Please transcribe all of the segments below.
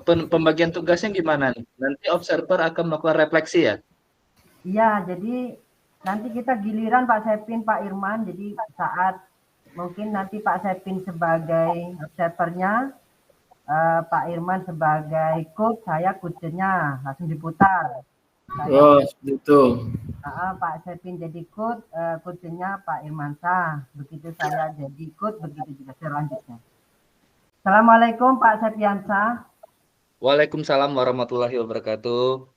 Pembagian tugasnya gimana nih? Nanti observer akan melakukan refleksi ya? Iya, jadi nanti kita giliran Pak Sepin, Pak Irman. Jadi saat mungkin nanti Pak Sepin sebagai observernya, Pak Irman sebagai coach, saya coachnya langsung diputar. Saya Oh, seperti itu. Pak Sepin jadi coach, coachnya Pak Irmansyah. Begitu saya jadi coach, begitu juga selanjutnya. Assalamualaikum Pak Septiansah. Waalaikumsalam warahmatullahi wabarakatuh.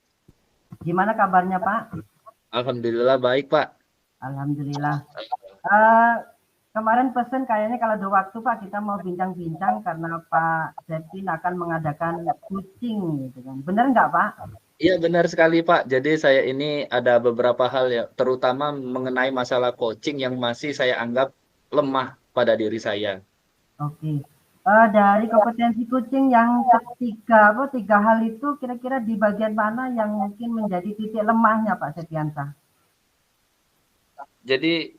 Gimana kabarnya Pak? Alhamdulillah baik Pak. Alhamdulillah. Kemarin pesen kayaknya kalau ada waktu Pak kita mau bincang-bincang karena Pak Sepin akan mengadakan coaching gitu kan. Benar nggak Pak? Iya benar sekali Pak. Jadi saya ini ada beberapa hal ya, terutama mengenai masalah coaching yang masih saya anggap lemah pada diri saya. Oke. Dari kompetensi coaching yang tiga hal itu kira-kira di bagian mana yang mungkin menjadi titik lemahnya Pak Septiansah? Jadi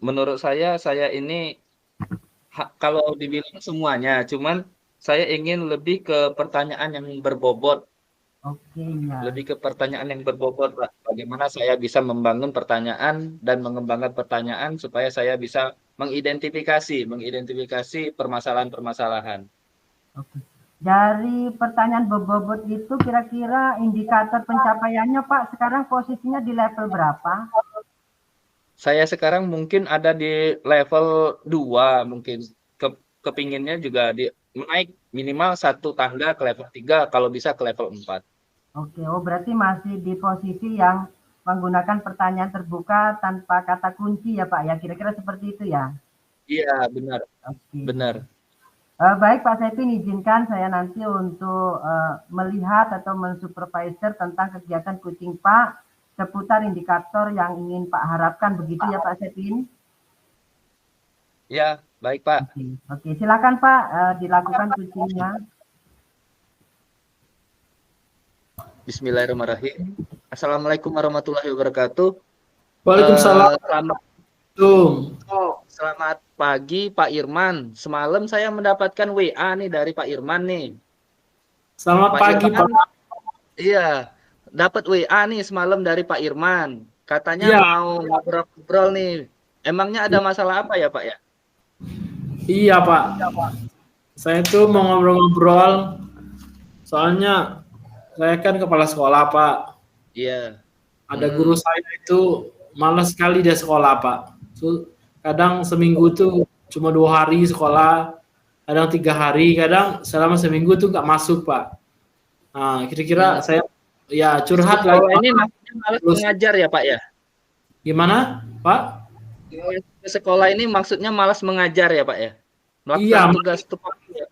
menurut saya ini kalau dibilang semuanya, cuman saya ingin lebih ke pertanyaan yang berbobot. Oke ya. Lebih ke pertanyaan yang berbobot, Pak. Bagaimana saya bisa membangun pertanyaan dan mengembangkan pertanyaan supaya saya bisa mengidentifikasi permasalahan-permasalahan. Oke. Dari pertanyaan berbobot itu kira-kira indikator pencapaiannya Pak sekarang posisinya di level berapa? Saya sekarang mungkin ada di level 2 mungkin. Kepinginnya juga naik minimal 1 tangga ke level 3, kalau bisa ke level 4. Oke, oh berarti masih di posisi yang menggunakan pertanyaan terbuka tanpa kata kunci ya Pak ya, kira-kira seperti itu ya? Iya, benar. Oke. Benar. Baik Pak Sepin, izinkan saya nanti untuk melihat atau mensupervisor tentang kegiatan coaching Pak seputar indikator yang ingin Pak harapkan, begitu ya Pak Sepin? Ya, baik Pak. Oke, silakan Pak dilakukan coachingnya. Bismillahirrahmanirrahim. Assalamualaikum warahmatullahi wabarakatuh. Waalaikumsalam. Selamat pagi Pak Irman. Semalam saya mendapatkan WA nih dari Pak Irman nih. Selamat pagi Pak. Iya, dapat WA nih semalam dari Pak Irman. Katanya ya, mau ngobrol-ngobrol nih. Emangnya ada masalah apa ya Pak ya? Iya Pak. Saya tuh mau ngobrol-ngobrol. Soalnya saya kan kepala sekolah Pak. Iya. Ada guru saya itu malas sekali dia sekolah Pak. Kadang seminggu tuh cuma 2 hari sekolah, kadang 3 hari, kadang selama seminggu tuh nggak masuk Pak. Nah, kira-kira saya ya curhat lagi. Ini maksudnya malas mengajar ya Pak ya? Gimana Pak? Sekolah ini maksudnya malas mengajar ya Pak ya? Iya, tugas ya?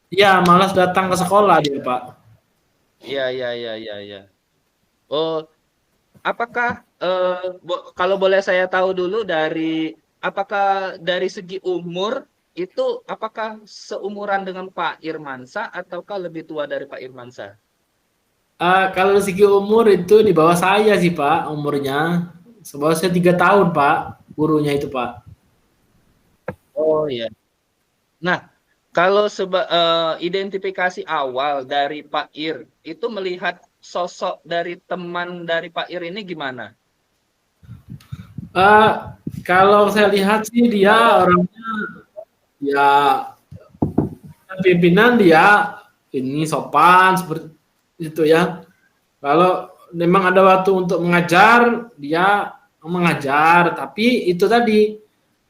Iya, malas datang ke sekolah dia Pak. Iya. Oh, apakah kalau boleh saya tahu dulu apakah dari segi umur itu apakah seumuran dengan Pak Irmansyah ataukah lebih tua dari Pak Irmansyah? Kalau segi umur itu di bawah saya sih Pak umurnya. Sebawah saya 3 tahun Pak, gurunya itu Pak. Oh iya. Nah, kalau identifikasi awal dari Pak Ir itu melihat sosok dari teman dari Pak Ir ini gimana? Kalau saya lihat sih dia orangnya ya pimpinan dia ini sopan seperti itu ya. Kalau memang ada waktu untuk mengajar, dia mengajar, tapi itu tadi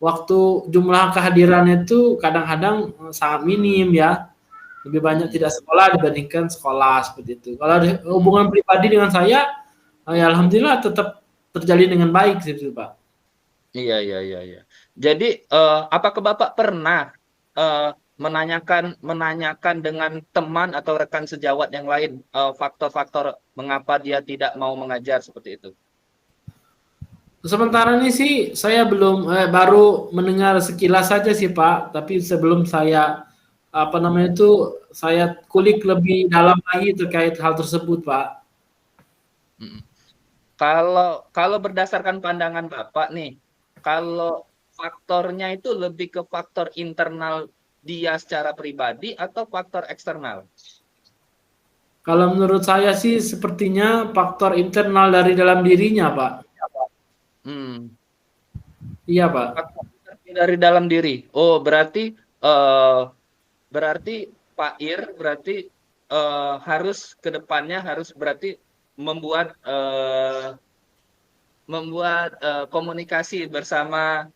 waktu jumlah kehadirannya itu kadang-kadang sangat minim ya. Lebih banyak tidak sekolah dibandingkan sekolah seperti itu. Kalau hubungan pribadi dengan saya, ya alhamdulillah tetap terjalin dengan baik gitu Pak. Iya. Jadi apakah Bapak pernah menanyakan dengan teman atau rekan sejawat yang lain faktor-faktor mengapa dia tidak mau mengajar seperti itu? Sementara ini sih saya belum baru mendengar sekilas saja sih Pak, tapi sebelum saya saya kulik lebih dalam lagi terkait hal tersebut Pak. Kalau berdasarkan pandangan Bapak nih, kalau faktornya itu lebih ke faktor internal dia secara pribadi atau faktor eksternal? Kalau menurut saya sih sepertinya faktor internal dari dalam dirinya, Pak. Hmm. Iya, Pak. Faktor dari dalam diri. Oh, eh, berarti Pak Ir berarti harus ke depannya harus berarti membuat komunikasi bersama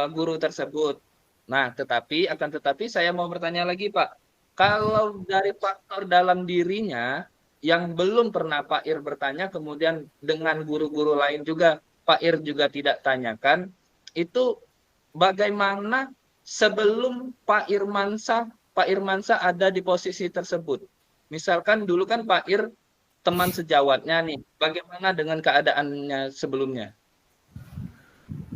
guru tersebut. Nah, akan tetapi saya mau bertanya lagi, Pak. Kalau dari faktor dalam dirinya yang belum pernah Pak Ir bertanya, kemudian dengan guru-guru lain juga Pak Ir juga tidak tanyakan, itu bagaimana sebelum Pak Irmansyah ada di posisi tersebut? Misalkan dulu kan Pak Ir teman sejawatnya nih, bagaimana dengan keadaannya sebelumnya?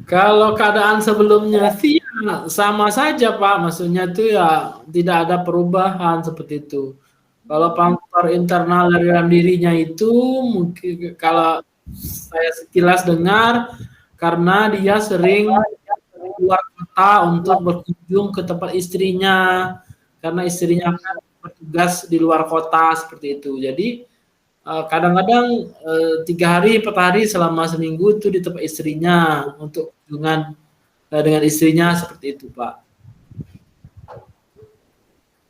Kalau keadaan sebelumnya sih ya sama saja, Pak. Maksudnya itu ya tidak ada perubahan seperti itu. Kalau faktor internal dari dalam dirinya itu mungkin kalau saya sekilas dengar karena dia sering keluar kota untuk berkunjung ke tempat istrinya karena istrinya kan bertugas di luar kota seperti itu. Jadi kadang-kadang 3 hari 4 hari selama seminggu itu di tempat istrinya untuk kunjungan dengan istrinya seperti itu, Pak.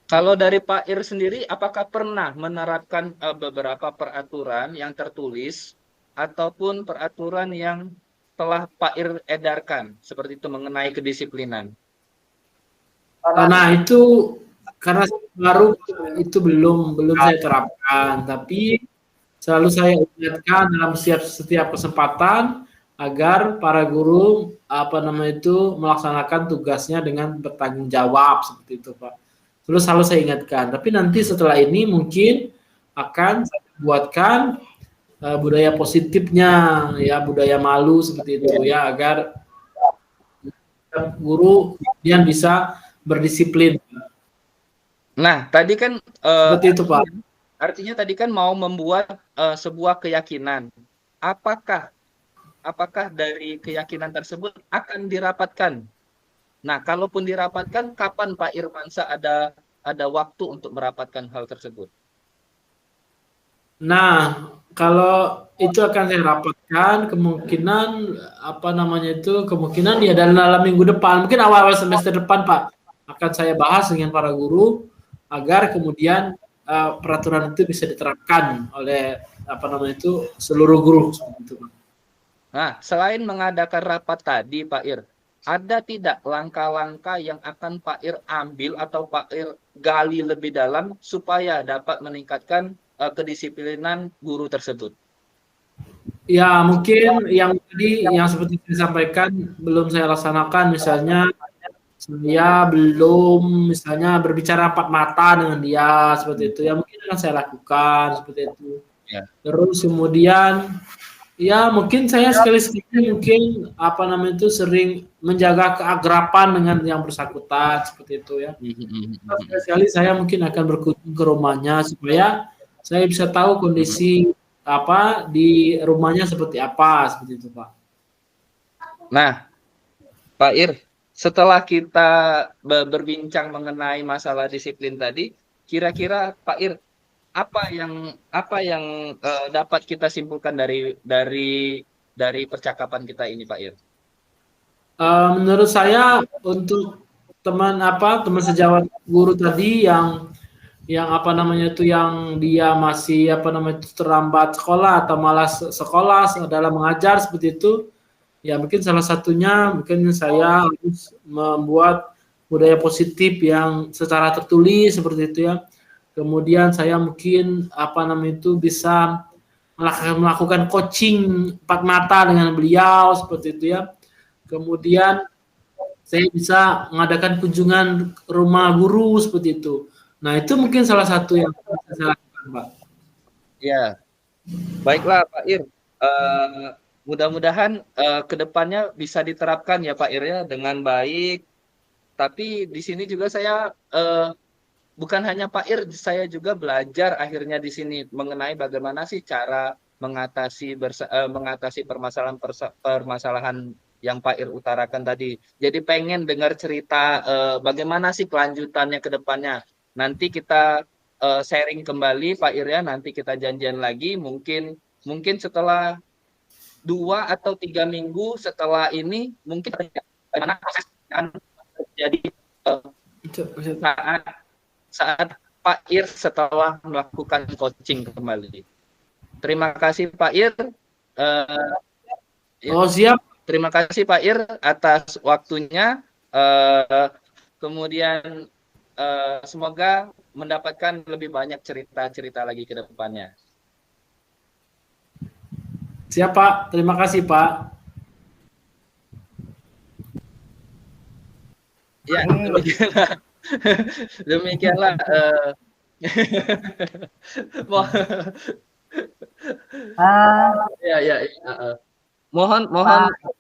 Kalau dari Pak Ir sendiri, apakah pernah menerapkan beberapa peraturan yang tertulis ataupun peraturan yang telah Pak Ir edarkan seperti itu mengenai kedisiplinan? Nah itu karena baru itu belum saya terapkan, tapi selalu saya ingatkan dalam setiap kesempatan agar para guru melaksanakan tugasnya dengan bertanggung jawab seperti itu, Pak. Terus selalu saya ingatkan. Tapi nanti setelah ini mungkin akan saya buatkan budaya positifnya, ya budaya malu seperti itu ya agar guru yang bisa berdisiplin. Nah, tadi kan Seperti itu, Pak. artinya tadi kan mau membuat sebuah keyakinan. Apakah dari keyakinan tersebut akan dirapatkan? Nah, kalaupun dirapatkan, kapan Pak Irmansyah ada waktu untuk merapatkan hal tersebut? Nah, kalau itu akan saya rapatkan kemungkinan kemungkinan ya dalam minggu depan, mungkin awal-awal semester depan, Pak, akan saya bahas dengan para guru agar kemudian peraturan itu bisa diterapkan oleh seluruh guru seperti itu, Pak. Nah, selain mengadakan rapat tadi, Pak Ir, ada tidak langkah-langkah yang akan Pak Ir ambil atau Pak Ir gali lebih dalam supaya dapat meningkatkan kedisiplinan guru tersebut? Ya, mungkin yang tadi yang seperti saya sampaikan belum saya laksanakan, misalnya saya belum misalnya berbicara empat mata dengan dia seperti itu, ya mungkin akan saya lakukan seperti itu. Ya. Terus kemudian ya mungkin saya sekali-sekali mungkin sering menjaga keagrapan dengan yang bersangkutan seperti itu ya. Sekali-sekali saya mungkin akan berkunjung ke rumahnya supaya saya bisa tahu kondisi di rumahnya seperti apa seperti itu, Pak. Nah, Pak Ir, setelah kita berbincang mengenai masalah disiplin tadi, kira-kira Pak Ir apa yang dapat kita simpulkan dari percakapan kita ini, Pak Ir? Menurut saya untuk teman sejawat guru tadi yang yang dia masih terlambat sekolah atau malas sekolah dalam mengajar seperti itu, ya mungkin salah satunya mungkin saya harus membuat budaya positif yang secara tertulis seperti itu ya. Kemudian saya mungkin bisa melakukan coaching empat mata dengan beliau seperti itu ya. Kemudian saya bisa mengadakan kunjungan rumah guru seperti itu. Nah, itu mungkin salah satu yang bisa saya lakukan, Pak. Ya, baiklah Pak Ir. Mudah-mudahan ke depannya bisa diterapkan ya Pak Ir ya dengan baik. Tapi di sini juga saya bukan hanya Pak Ir, saya juga belajar akhirnya di sini mengenai bagaimana sih cara mengatasi permasalahan yang Pak Ir utarakan tadi. Jadi pengen dengar cerita bagaimana sih kelanjutannya ke depannya. Nanti kita sharing kembali Pak Irya, nanti kita janjian lagi mungkin setelah 2 atau 3 minggu setelah ini mungkin bagaimana proses yang terjadi saat Pak Ir setelah melakukan coaching kembali. Terima kasih Pak Ir. Siap. Terima kasih Pak Ir atas waktunya. Kemudian semoga mendapatkan lebih banyak cerita-cerita lagi ke depannya. Siap Pak, terima kasih Pak. Ya, demikianlah. Ya. Mohon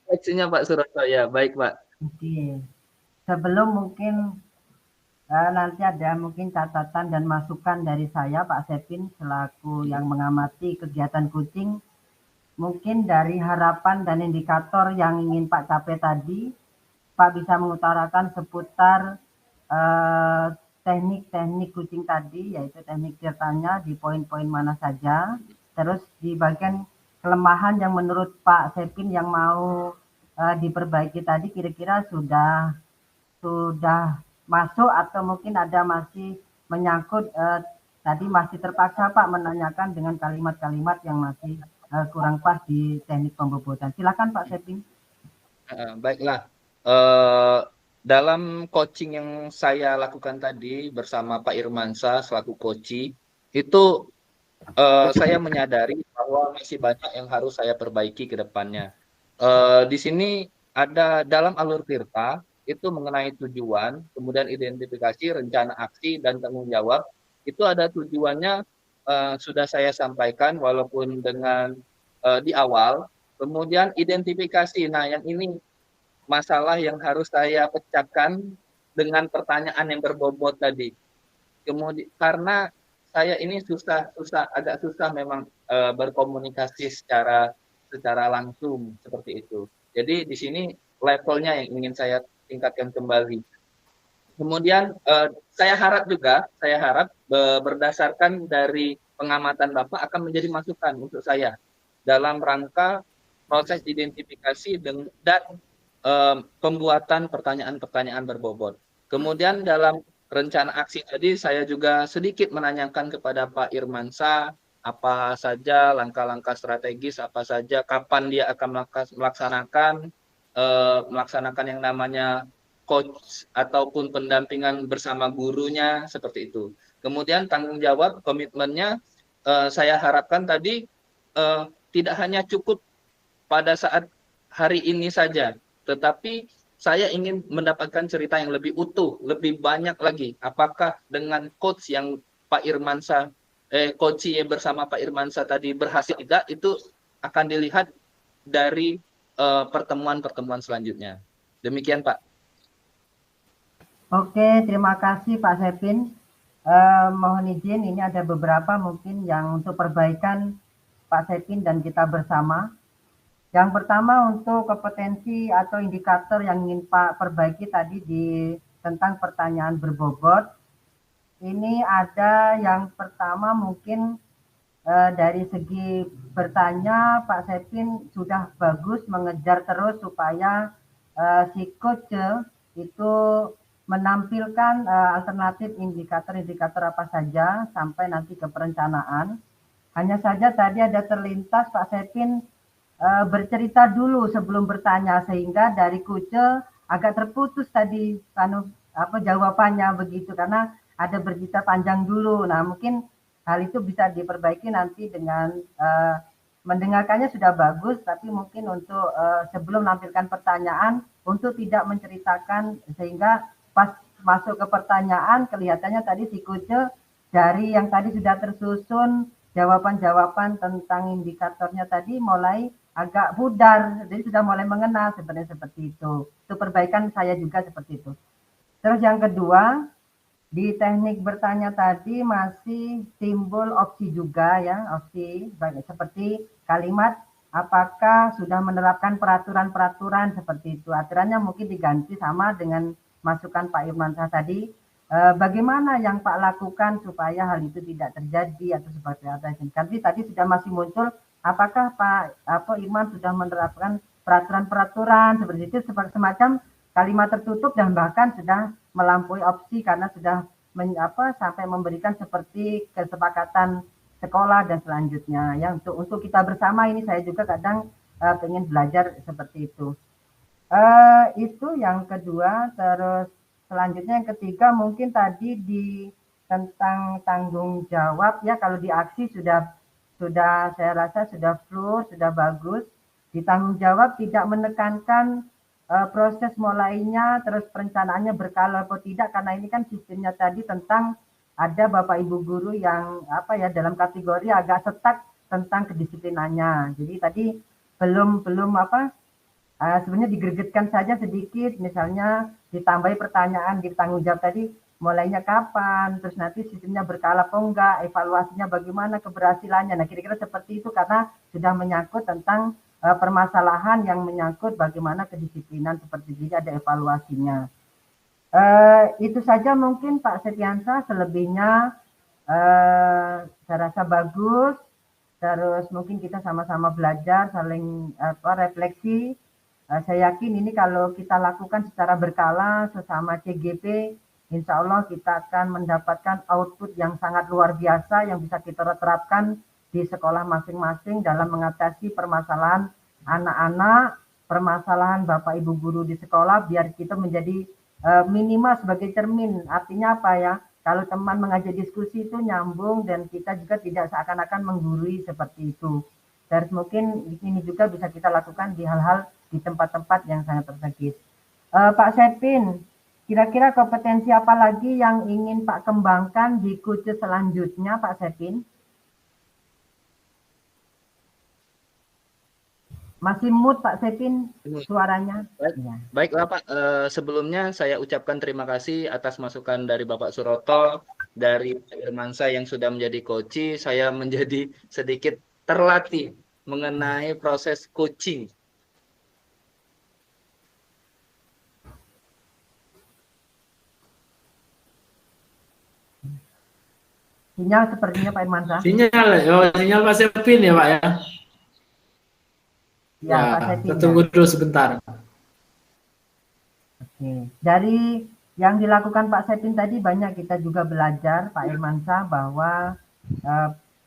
koreksinya Pak Suroso. Ya, baik Pak. Oke. Sebelum mungkin nanti ada mungkin catatan dan masukan dari saya Pak Sepin selaku yang mengamati kegiatan coaching. Mungkin dari harapan dan indikator yang ingin Pak capai tadi, Pak bisa mengutarakan seputar teknik-teknik coaching tadi, yaitu teknik ceritanya di poin-poin mana saja. Terus di bagian kelemahan yang menurut Pak Sepin yang mau diperbaiki tadi, kira-kira sudah masuk atau mungkin ada masih menyangkut tadi masih terpaksa Pak menanyakan dengan kalimat-kalimat yang masih kurang pas di teknik pembobotan. Silakan Pak Sepin. Baiklah. Dalam coaching yang saya lakukan tadi bersama Pak Irmansyah selaku coach, itu saya menyadari bahwa masih banyak yang harus saya perbaiki ke depannya. Di sini ada dalam alur Tirta itu mengenai tujuan, kemudian identifikasi, rencana aksi, dan tanggung jawab. Itu ada tujuannya sudah saya sampaikan walaupun dengan di awal. Kemudian identifikasi, nah yang ini masalah yang harus saya pecahkan dengan pertanyaan yang berbobot tadi. Kemudian karena saya ini agak susah memang berkomunikasi secara langsung seperti itu. Jadi di sini levelnya yang ingin saya tingkatkan kembali. Kemudian saya harap berdasarkan dari pengamatan Bapak akan menjadi masukan untuk saya dalam rangka proses identifikasi dan pembuatan pertanyaan-pertanyaan berbobot. Kemudian dalam rencana aksi tadi saya juga sedikit menanyakan kepada Pak Irmansyah apa saja langkah-langkah strategis, apa saja kapan dia akan melaksanakan yang namanya coach ataupun pendampingan bersama gurunya seperti itu. Kemudian tanggung jawab komitmennya saya harapkan tadi tidak hanya cukup pada saat hari ini saja, tetapi saya ingin mendapatkan cerita yang lebih utuh, lebih banyak lagi. Apakah dengan coach yang Pak Irmansyah, coach bersama Pak Irmansyah tadi berhasil tidak, itu akan dilihat dari pertemuan-pertemuan selanjutnya. Demikian Pak. Oke, terima kasih Pak Sepin. Mohon izin, ini ada beberapa mungkin yang untuk perbaikan Pak Sepin dan kita bersama. Yang pertama untuk kompetensi atau indikator yang ingin Pak perbaiki tadi tentang pertanyaan berbobot. Ini ada yang pertama mungkin dari segi bertanya Pak Sepin sudah bagus mengejar terus supaya si coach itu menampilkan alternatif indikator-indikator apa saja sampai nanti ke perencanaan. Hanya saja tadi ada terlintas Pak Sepin bercerita dulu sebelum bertanya sehingga dari kuce agak terputus tadi jawabannya begitu karena ada bercerita panjang dulu. Nah mungkin hal itu bisa diperbaiki nanti dengan mendengarkannya sudah bagus, tapi mungkin untuk sebelum menampilkan pertanyaan untuk tidak menceritakan sehingga pas masuk ke pertanyaan kelihatannya tadi si kuce dari yang tadi sudah tersusun jawaban-jawaban tentang indikatornya tadi mulai agak pudar, jadi sudah mulai mengenal sebenarnya seperti itu. Itu perbaikan saya juga seperti itu. Terus yang kedua, di teknik bertanya tadi masih timbul opsi juga ya, opsi seperti kalimat apakah sudah menerapkan peraturan-peraturan seperti itu. Aturannya mungkin diganti sama dengan masukan Pak Irmansyah tadi. bagaimana yang Pak lakukan supaya hal itu tidak terjadi atau seperti apa? Tapi tadi sudah masih muncul, apakah Pak Irman sudah menerapkan peraturan-peraturan seperti itu, semacam kalimat tertutup dan bahkan sudah melampaui opsi karena sudah sampai memberikan seperti kesepakatan sekolah dan selanjutnya. Ya, untuk kita bersama ini saya juga kadang pengen belajar seperti itu. Itu yang kedua. Terus selanjutnya yang ketiga mungkin tadi tentang tanggung jawab ya, kalau di aksi sudah saya rasa sudah flow, sudah bagus. Di tanggung jawab tidak menekankan proses mulainya, terus perencanaannya berkala atau tidak, karena ini kan sistemnya tadi tentang ada Bapak Ibu guru yang dalam kategori agak setak tentang kedisiplinannya. Jadi tadi belum sebenarnya digergetkan saja sedikit, misalnya ditambahi pertanyaan di tanggung jawab tadi, mulainya kapan, terus nanti sistemnya berkala apa enggak, evaluasinya bagaimana, keberhasilannya. Nah, kira-kira seperti itu karena sudah menyangkut tentang permasalahan yang menyangkut bagaimana kedisiplinan seperti ini, ada evaluasinya. Itu saja mungkin Pak Setiansa, selebihnya saya rasa bagus. Terus mungkin kita sama-sama belajar, saling refleksi. Saya yakin ini kalau kita lakukan secara berkala sesama CGP, insya Allah kita akan mendapatkan output yang sangat luar biasa yang bisa kita terapkan di sekolah masing-masing dalam mengatasi permasalahan anak-anak, permasalahan Bapak Ibu guru di sekolah, biar kita menjadi minimal sebagai cermin. Artinya apa ya? Kalau teman mengajak diskusi itu nyambung dan kita juga tidak seakan-akan menggurui seperti itu. Dan mungkin di sini juga bisa kita lakukan di hal-hal di tempat-tempat yang sangat tersegit. Pak Sepin, kira-kira kompetensi apa lagi yang ingin Pak kembangkan di kursus selanjutnya, Pak Sepin? Masih mute Pak Sepin suaranya. Baiklah Pak, sebelumnya saya ucapkan terima kasih atas masukan dari Bapak Suroto, dari Pak Irmansyah yang sudah menjadi coach. Saya menjadi sedikit terlatih mengenai proses coaching. Sinyal sepertinya Pak Irmansyah. Sinyal Pak Sepin ya Pak ya. Ya, Pak Sepin. Kita tunggu dulu sebentar. Oke. Dari yang dilakukan Pak Sepin tadi banyak kita juga belajar Pak Irmansyah bahwa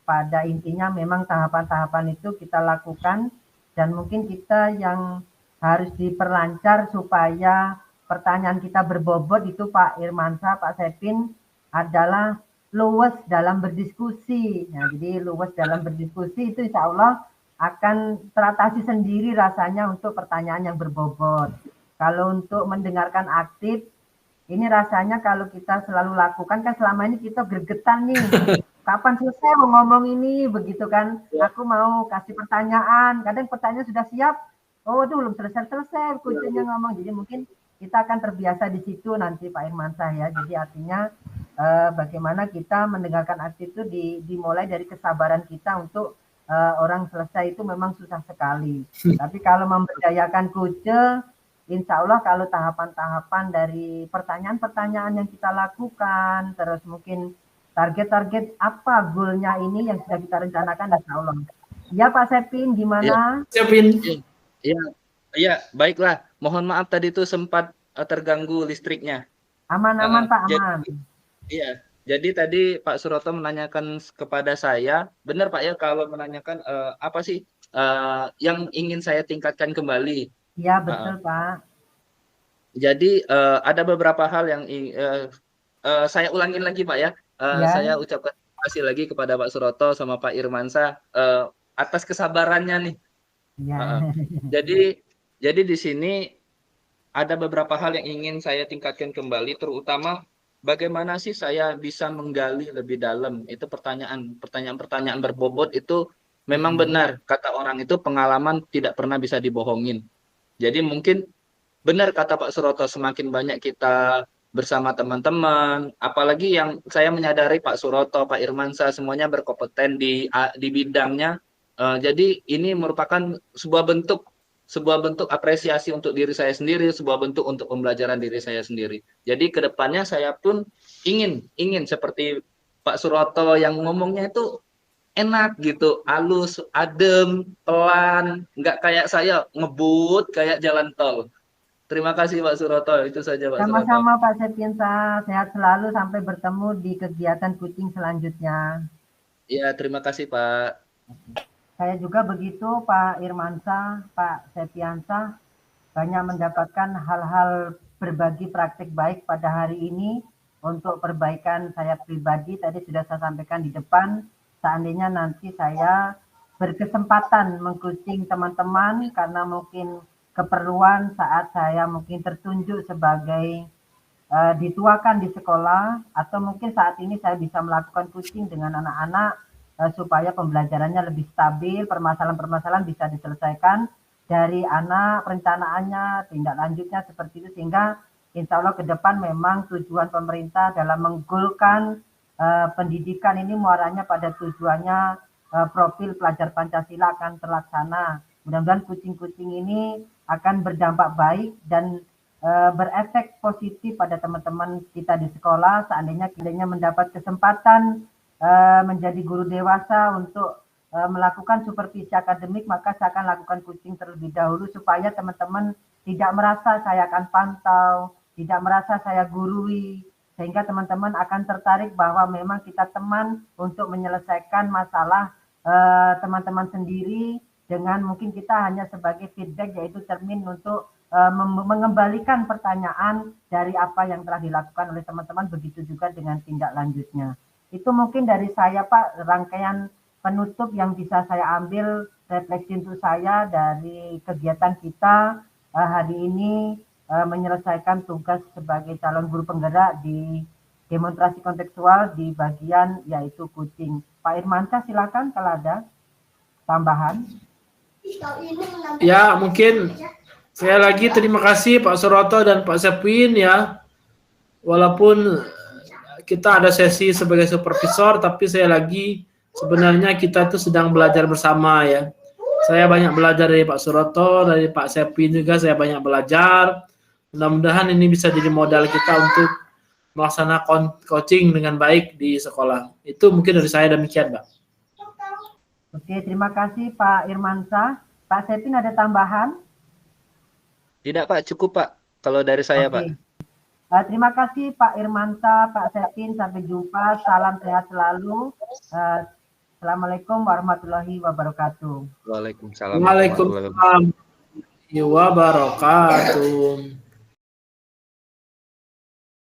pada intinya memang tahapan-tahapan itu kita lakukan dan mungkin kita yang harus diperlancar supaya pertanyaan kita berbobot itu Pak Irmansyah, Pak Sepin adalah luwes dalam berdiskusi. Nah, jadi luwes dalam berdiskusi itu insya Allah akan teratasi sendiri rasanya untuk pertanyaan yang berbobot. Kalau untuk mendengarkan aktif, ini rasanya kalau kita selalu lakukan kan selama ini kita gregetan nih. Kapan selesai mau ngomong ini, begitu kan? Aku mau kasih pertanyaan, kadang pertanyaan sudah siap, oh itu belum selesai-selesai kuncinya ngomong. Jadi mungkin kita akan terbiasa di situ nanti Pak Irmansyah ya. Jadi artinya bagaimana kita mendengarkan aktif itu dimulai dari kesabaran kita untuk orang selesai itu memang susah sekali. Tapi kalau memberdayakan kuce, insya Allah kalau tahapan-tahapan dari pertanyaan-pertanyaan yang kita lakukan, terus mungkin target-target apa goalnya ini yang sudah kita rencanakan, insya Allah. Ya Pak Sepin, gimana? Ya, Sepin. Iya, baiklah. Mohon maaf tadi itu sempat terganggu listriknya. Aman-aman Pak, aman. Iya, jadi tadi Pak Suroto menanyakan kepada saya, benar Pak ya, kalau menanyakan apa sih yang ingin saya tingkatkan kembali. Iya betul Pak. Jadi ada beberapa hal yang saya ulangin lagi Pak ya. Saya ucapkan terima kasih lagi kepada Pak Suroto sama Pak Irmansyah atas kesabarannya nih. Ya. Jadi di sini ada beberapa hal yang ingin saya tingkatkan kembali, terutama bagaimana sih saya bisa menggali lebih dalam. Itu pertanyaan-pertanyaan berbobot itu memang benar. Kata orang itu pengalaman tidak pernah bisa dibohongin. Jadi mungkin benar kata Pak Suroto, semakin banyak kita bersama teman-teman, apalagi yang saya menyadari Pak Suroto, Pak Irmansyah semuanya berkompeten di bidangnya. Jadi ini merupakan sebuah bentuk sebuah bentuk apresiasi untuk diri saya sendiri, sebuah bentuk untuk pembelajaran diri saya sendiri. Jadi kedepannya saya pun ingin seperti Pak Suroto yang ngomongnya itu enak gitu, halus, adem, pelan, nggak kayak saya ngebut kayak jalan tol. Terima kasih Pak Suroto, itu saja Pak Suroto. Sama-sama Pak Sepinsa, sehat selalu sampai bertemu di kegiatan kucing selanjutnya. Ya, terima kasih Pak. Saya juga begitu Pak Irmansyah, Pak Septiansah, banyak mendapatkan hal-hal berbagi praktik baik pada hari ini untuk perbaikan saya pribadi. Tadi sudah saya sampaikan di depan, seandainya nanti saya berkesempatan mengkucing teman-teman karena mungkin keperluan saat saya mungkin tertunjuk sebagai dituakan di sekolah, atau mungkin saat ini saya bisa melakukan kucing dengan anak-anak supaya pembelajarannya lebih stabil, permasalahan-permasalahan bisa diselesaikan dari anak, perencanaannya, tindak lanjutnya seperti itu, sehingga insya Allah ke depan memang tujuan pemerintah dalam menggolkan pendidikan ini muaranya pada tujuannya profil pelajar Pancasila akan terlaksana. Mudah-mudahan kucing-kucing ini akan berdampak baik dan berefek positif pada teman-teman kita di sekolah. Seandainya kita mendapat kesempatan menjadi guru dewasa untuk melakukan supervisi akademik, maka saya akan lakukan kucing terlebih dahulu supaya teman-teman tidak merasa saya akan pantau, tidak merasa saya gurui, sehingga teman-teman akan tertarik bahwa memang kita teman untuk menyelesaikan masalah teman-teman sendiri, dengan mungkin kita hanya sebagai feedback, yaitu cermin untuk mengembalikan pertanyaan dari apa yang telah dilakukan oleh teman-teman, begitu juga dengan tindak lanjutnya. Itu mungkin dari saya Pak, rangkaian penutup yang bisa saya ambil refleksi untuk saya dari kegiatan kita hari ini menyelesaikan tugas sebagai calon guru penggerak di demonstrasi kontekstual di bagian yaitu kucing. Pak Irmansyah silakan kalau ada tambahan. Ya, mungkin saya lagi terima kasih Pak Suroto dan Pak Sepin ya. Walaupun kita ada sesi sebagai supervisor, tapi saya lagi sebenarnya kita itu sedang belajar bersama ya. Saya banyak belajar dari Pak Suroto, dari Pak Sepin juga saya banyak belajar. Mudah-mudahan ini bisa jadi modal kita untuk melaksanakan coaching dengan baik di sekolah. Itu mungkin dari saya demikian, Pak. Oke, terima kasih Pak Irmansyah. Pak Sepin ada tambahan? Tidak Pak, cukup Pak. Kalau dari saya Pak. Terima kasih Pak Irmansyah, Pak Sepin. Sampai jumpa. Salam sehat selalu. Assalamualaikum warahmatullahi wabarakatuh. Waalaikumsalam. Waalaikumsalam warahmatullahi wabarakatuh.